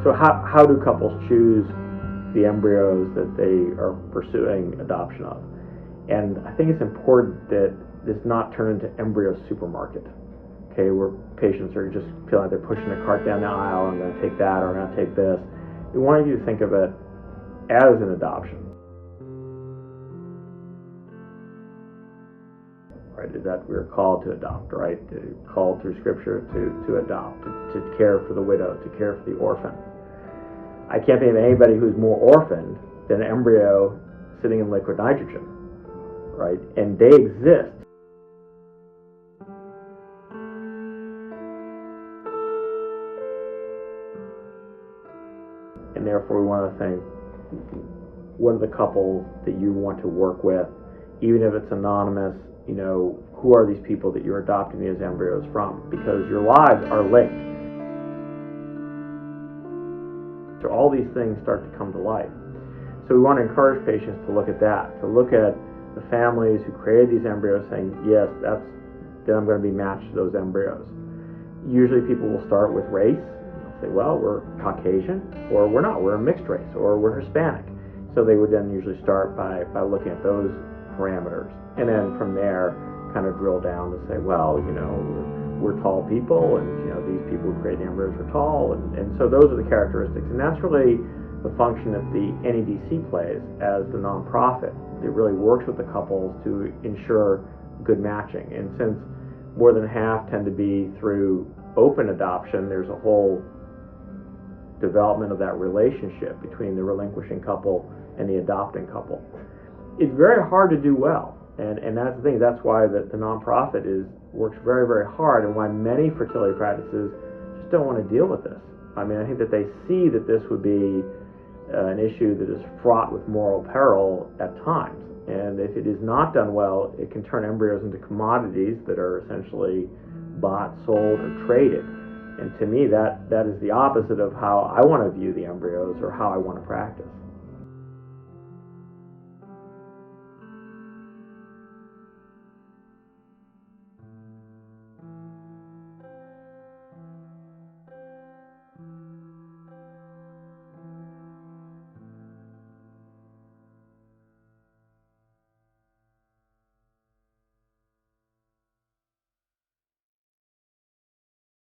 So how do couples choose the embryos that they are pursuing adoption of? And I think it's important that this not turn into embryo supermarket, okay, where patients are just feeling like they're pushing a cart down the aisle, I'm going to take that or I'm going to take this. We want you to think of it as an adoption. Right, that we're called to adopt, right? Called through Scripture to adopt, to care for the widow, to care for the orphan. I can't think of anybody who's more orphaned than an embryo sitting in liquid nitrogen, right? And they exist. And therefore we want to think, what are the couples that you want to work with, even if it's anonymous, you know, who are these people that you're adopting these embryos from? Because your lives are linked. So all these things start to come to light. So we want to encourage patients to look at that, to look at the families who created these embryos saying, yes, then I'm going to be matched to those embryos. Usually people will start with race. They'll say, well, we're Caucasian, or we're not, we're a mixed race, or we're Hispanic. So they would then usually start by looking at those parameters. And then from there, kind of drill down to say, well, you know, we're tall people, and you know, these people who create the embryos are tall, and so those are the characteristics. And that's really the function that the NEDC plays as the nonprofit. It really works with the couples to ensure good matching. And since more than half tend to be through open adoption, there's a whole development of that relationship between the relinquishing couple and the adopting couple. It's very hard to do well, and that's the thing. That's why the nonprofit works very, very hard, and why many fertility practices just don't want to deal with this. I mean, I think that they see that this would be an issue that is fraught with moral peril at times, and if it is not done well, it can turn embryos into commodities that are essentially bought, sold, or traded. And to me, that is the opposite of how I want to view the embryos or how I want to practice.